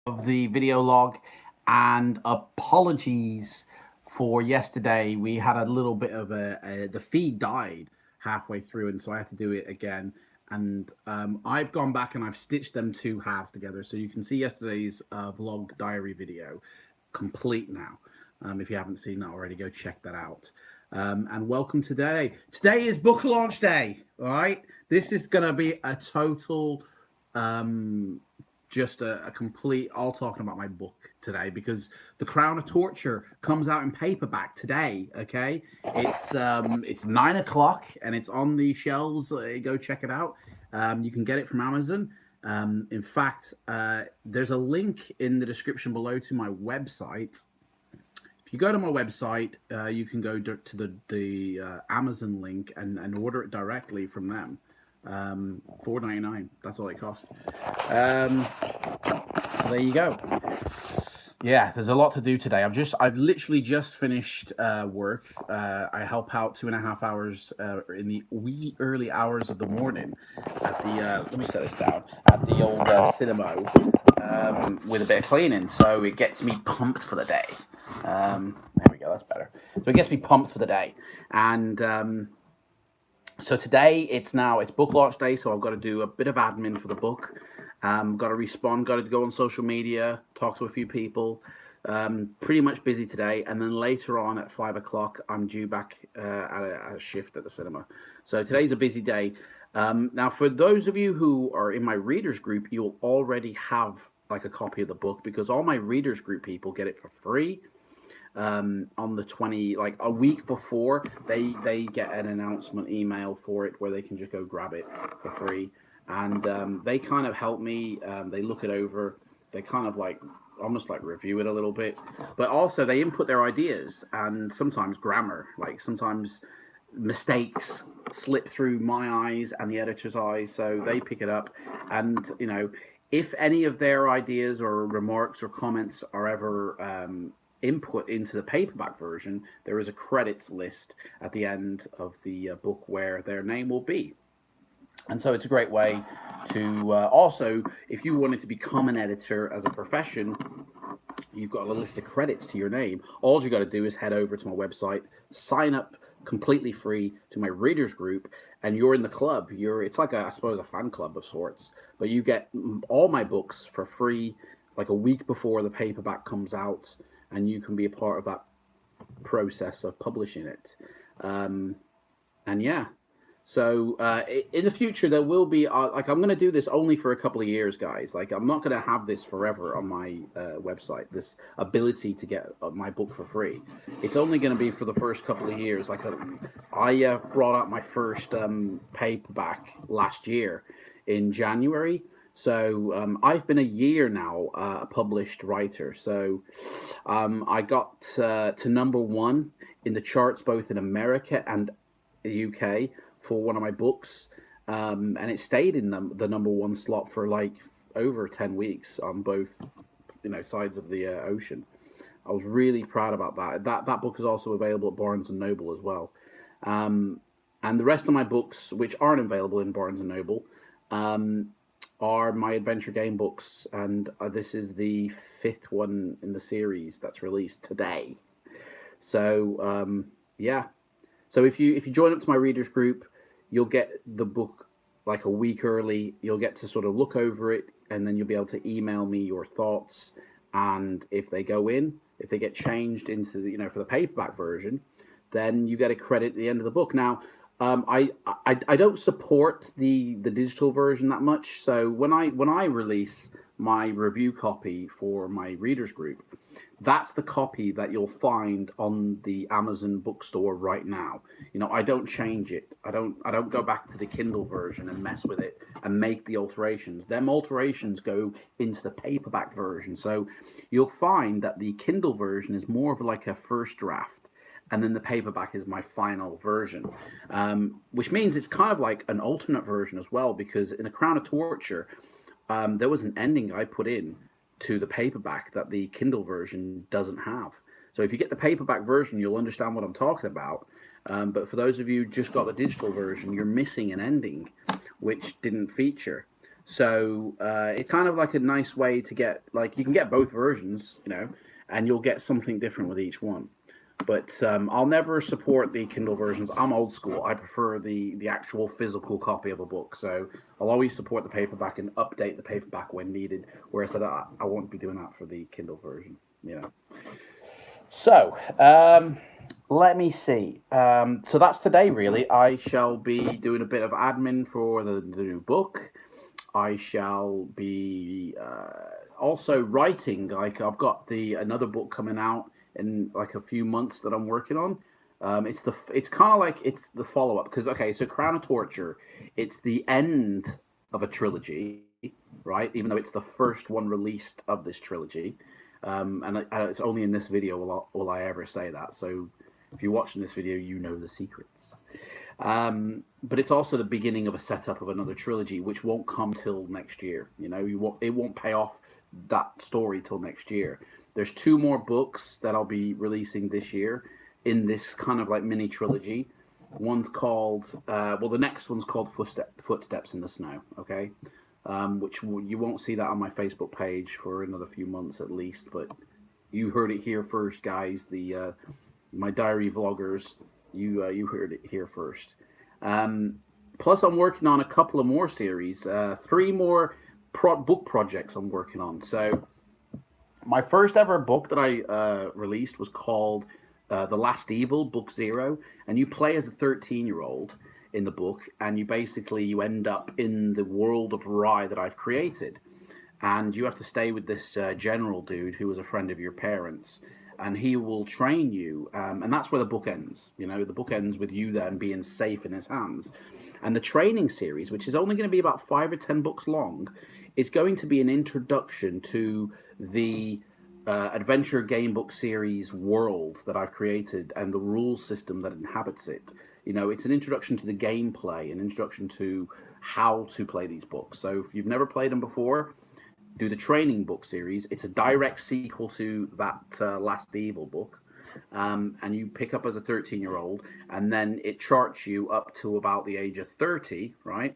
of the video log, and apologies for yesterday. We had a little bit of the feed died halfway through, and so I had to do it again. And I've gone back and I've stitched them two halves together, so you can see yesterday's vlog diary video complete now. If you haven't seen that already, go check that out. And welcome today. Today is book launch day. All right, this is gonna be a total just a complete all talking about my book today because The Crown of Torture comes out in paperback today. Okay, it's 9 o'clock and it's on the shelves. Go check it out. You can get it from Amazon. In fact, there's a link in the description below to my website. If you go to my website, you can go to the Amazon link and order it directly from them. $4.99. That's all it costs. So there you go. Yeah, there's a lot to do today. I've literally just finished work. I help out 2.5 hours in the wee early hours of the morning at the let me set this down at the old cinema with a bit of cleaning. So it gets me pumped for the day. There we go. That's better. So it gets me pumped for the day, and so today it's book launch day, so I've got to do a bit of admin for the book. Got to respond, got to go on social media, talk to a few people. Pretty much busy today, and then later on at 5 o'clock, I'm due back at a shift at the cinema. So today's a busy day. Now, for those of you who are in my readers group, you'll already have like a copy of the book because all my readers group people get it for free. On the 20, like a week before, they get an announcement email for it where they can just go grab it for free, and they kind of help me. They look it over, they kind of like almost like review it a little bit, but also they input their ideas, and sometimes grammar, like sometimes mistakes slip through my eyes and the editor's eyes, so they pick it up. And if any of their ideas or remarks or comments are ever input into the paperback version, there is a credits list at the end of the book where their name will be. And so it's a great way to also, if you wanted to become an editor as a profession, you've got a list of credits to your name. All you got to do is head over to my website, sign up completely free to my readers group, and you're in the club. It's like I suppose a fan club of sorts, but you get all my books for free like a week before the paperback comes out, and you can be a part of that process of publishing it. And yeah, so in the future there will be like I'm going to do this only for a couple of years, guys. Like I'm not going to have this forever on my website. This ability to get my book for free, it's only going to be for the first couple of years. Like I brought out my first paperback last year in January. So I've been a year now a published writer. So I got to #1 in the charts both in America and the UK for one of my books, and it stayed in the #1 slot for like over 10 weeks on both sides of the ocean. I was really proud about that. That book is also available at Barnes and Noble as well, and the rest of my books, which aren't available in Barnes and Noble, are my adventure game books, and this is the 5th one in the series that's released today. So yeah, so if you join up to my readers group, you'll get the book like a week early. You'll get to sort of look over it, and then you'll be able to email me your thoughts. And if they get changed into the, for the paperback version, then you get a credit at the end of the book. Now, I don't support the digital version that much. So when I release my review copy for my readers group, that's the copy that you'll find on the Amazon bookstore right now. I don't change it. I don't go back to the Kindle version and mess with it and make the alterations. Them alterations go into the paperback version. So you'll find that the Kindle version is more of like a first draft, and then the paperback is my final version, which means it's kind of like an alternate version as well, because in The Crown of Torture, there was an ending I put in to the paperback that the Kindle version doesn't have. So if you get the paperback version, you'll understand what I'm talking about. But for those of you who just got the digital version, you're missing an ending which didn't feature. So it's kind of like a nice way to get, like, you can get both versions, and you'll get something different with each one. But I'll never support the Kindle versions. I'm old school. I prefer the actual physical copy of a book. So I'll always support the paperback and update the paperback when needed. Whereas I won't be doing that for the Kindle version. So let me see. So that's today, really. I shall be doing a bit of admin for the new book. I shall be also writing. Like, I've got the another book coming out in like a few months that I'm working on. It's kind of like it's the follow up, because okay, so Crown of Torture, it's the end of a trilogy, right? Even though it's the first one released of this trilogy, and it's only in this video will I ever say that. So if you're watching this video, you know the secrets. But it's also the beginning of a setup of another trilogy, which won't come till next year. It won't pay off that story till next year. There's two more books that I'll be releasing this year in this kind of like mini trilogy. One's called, the next one's called Footsteps in the Snow. Okay, which you won't see that on my Facebook page for another few months at least, but you heard it here first, guys. The my diary vloggers, you heard it here first. Plus, I'm working on a couple of more series, three more book projects I'm working on. So, my first ever book that I released was called The Last Evil, Book Zero, and you play as a 13-year-old in the book, and you end up in the world of Rye that I've created, and you have to stay with this general dude who was a friend of your parents, and he will train you, and that's where the book ends. The book ends with you then being safe in his hands. And the training series, which is only going to be about 5 or 10 books long, is going to be an introduction to the adventure game book series world that I've created and the rules system that inhabits it. It's an introduction to the gameplay, an introduction to how to play these books. So if you've never played them before, do the training book series. It's a direct sequel to that Last Evil book. And you pick up as a 13-year-old, and then it charts you up to about the age of 30, right?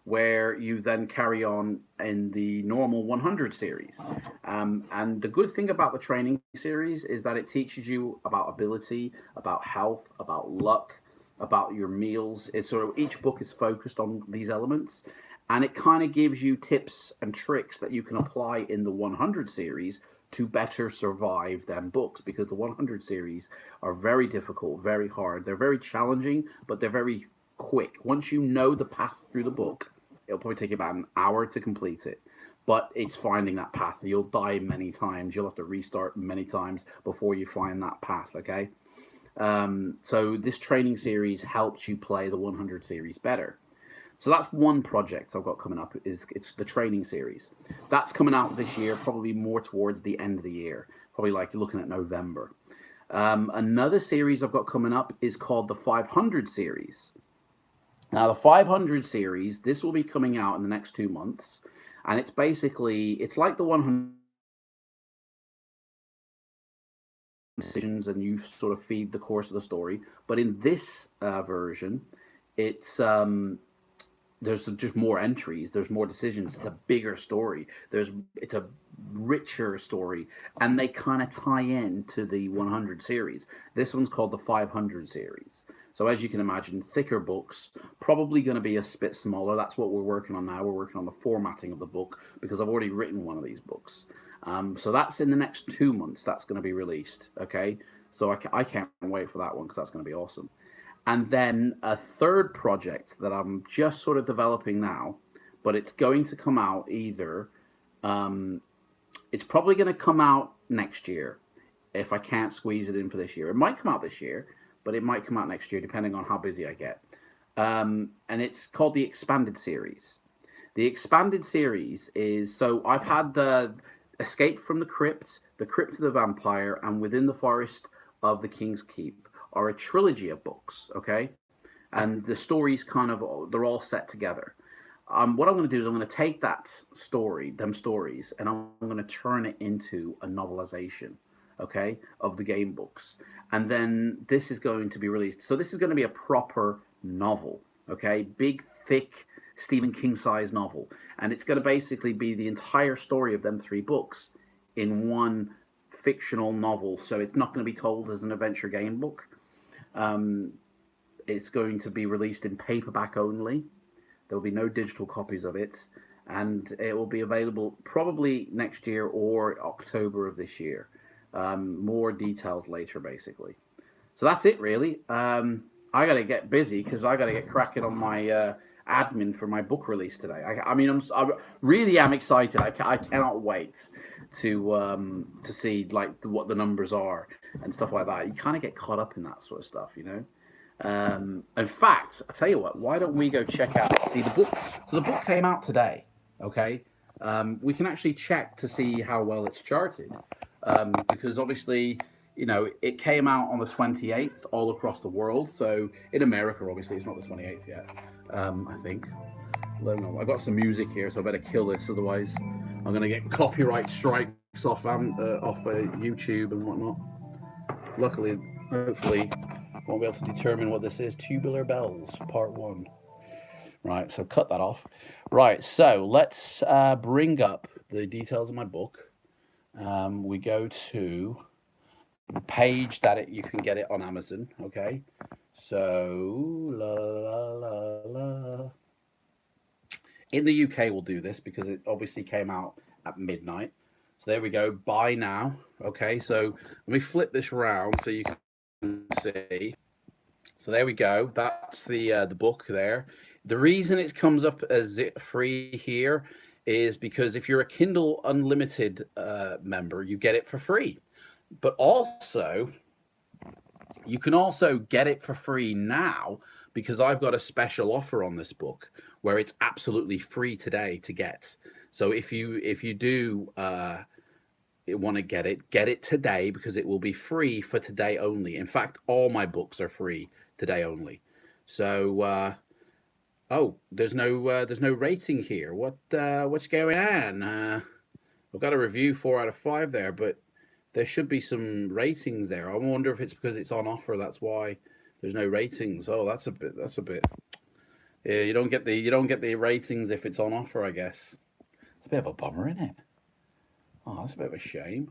Where you then carry on in the normal 100 series. And the good thing about the training series is that it teaches you about ability, about health, about luck, about your meals. It's sort of, each book is focused on these elements, and it kind of gives you tips and tricks that you can apply in the 100 series to better survive them books, because the 100 series are very difficult, very hard. They're very challenging, but they're very quick. Once you know the path through the book, it'll probably take you about an hour to complete it. But it's finding that path. You'll die many times. You'll have to restart many times before you find that path, okay? So this training series helps you play the 100 series better. So that's one project I've got coming up. It's the training series. That's coming out this year, probably more towards the end of the year. Probably like you're looking at November. Another series I've got coming up is called the 500 series. Now, the 500 series, this will be coming out in the next 2 months. And it's like the 100 decisions, and you sort of feed the course of the story. But in this version, it's there's just more entries, there's more decisions, it's a bigger story, it's a richer story, and they kind of tie in to the 100 series. This one's called the 500 series. So as you can imagine, thicker books, probably going to be a bit smaller. That's what we're working on now. We're working on the formatting of the book, because I've already written one of these books. So that's in the next 2 months. That's going to be released. Okay, so I can't wait for that one, because that's going to be awesome. And then a third project that I'm just sort of developing now, but it's going to come out either, it's probably going to come out next year if I can't squeeze it in for this year. It might come out this year, but it might come out next year depending on how busy I get. And it's called the Expanded Series. The Expanded Series is, so I've had the Escape from the Crypt of the Vampire, and Within the Forest of the King's Keep are a trilogy of books, okay? And the stories they're all set together. What I'm going to do is I'm going to take them stories, and I'm going to turn it into a novelization, okay, of the game books. And then this is going to be released. So this is going to be a proper novel, Okay, big, thick Stephen King size novel, and it's going to basically be the entire story of them 3 books in one fictional novel. So it's not going to be told as an adventure game book. Um, it's going to be released in paperback only. There will be no digital copies of it, and it will be available probably next year or October of this year. More details later, basically. So that's it, really. I got to get busy because I got to get cracking on my admin for my book release today. I mean, I really am excited. I cannot wait to see like what the numbers are and stuff like that. You kind of get caught up in that sort of stuff, you know. In fact, I tell you what, why don't we go check out, see the book? So the book came out today, okay? We can actually check to see how well it's charted, because obviously, you know, it came out on the 28th all across the world. So in America, obviously, it's not the 28th yet, I think. I've got some music here, so I better kill this, otherwise I'm going to get copyright strikes off YouTube and whatnot. Luckily, hopefully, won't be able to determine what this is. Tubular Bells, Part 1. Right, so cut that off. Right, so let's bring up the details of my book. We go to the page that you can get it on Amazon, okay? So, in the UK, we'll do this because it obviously came out at midnight. So there we go, buy now, okay? So let me flip this around so you can see. So there we go. That's the book there. The reason it comes up as free here is because if you're a Kindle Unlimited member, you get it for free. But also, you can also get it for free now because I've got a special offer on this book where it's absolutely free today to get. So if you do want to get it today because it will be free for today only. In fact, all my books are free today only. So oh, there's no rating here. What's going on? I've got a review 4 out of 5 there, but there should be some ratings there. I wonder if it's because it's on offer. That's why there's no ratings. Oh, that's a bit. Yeah, you don't get the ratings if it's on offer, I guess. It's a bit of a bummer, isn't it? Oh, that's a bit of a shame.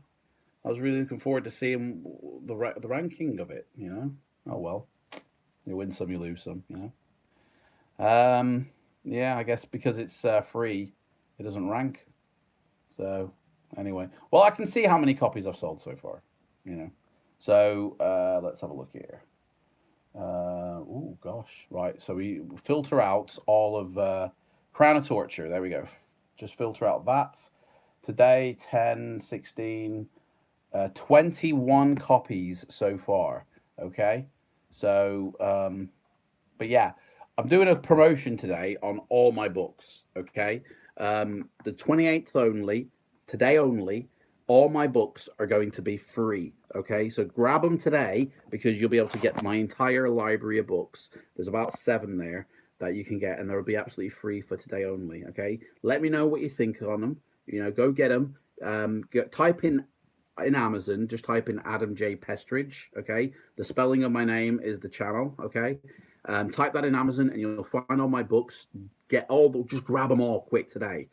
I was really looking forward to seeing the ranking of it, you know. Oh well, you win some, you lose some, you know. Yeah, I guess because it's free, it doesn't rank. So anyway, well, I can see how many copies I've sold so far, you know. So let's have a look here. Oh gosh, right. So we filter out all of Crown of Torture. There we go. Just filter out that. Today, 10, 16, 21 copies so far. Okay. So, but yeah, I'm doing a promotion today on all my books. Okay. The 28th only, today only, all my books are going to be free. Okay. So grab them today because you'll be able to get my entire library of books. There's about 7 there that you can get, and they'll be absolutely free for today only. Okay. Let me know what you think on them. You know, go get them. Type in Amazon, just type in Adam J. Pestridge, okay? The spelling of my name is the channel, okay? Type that in Amazon and you'll find all my books. Just grab them all quick today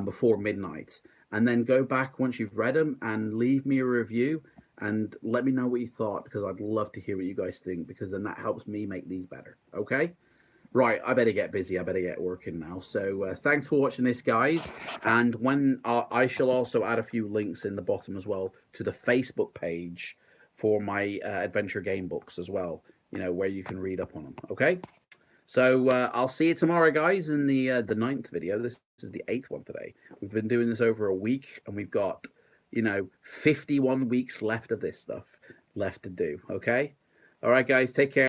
before midnight. And then go back once you've read them and leave me a review and let me know what you thought because I'd love to hear what you guys think because then that helps me make these better, okay? Right, I better get busy. I better get working now. So thanks for watching this, guys. And when I shall also add a few links in the bottom as well to the Facebook page for my adventure game books as well, you know, where you can read up on them. Okay? So I'll see you tomorrow, guys, in the 9th video. This is the 8th one today. We've been doing this over a week, and we've got, you know, 51 weeks left of this stuff left to do. Okay? All right, guys, take care.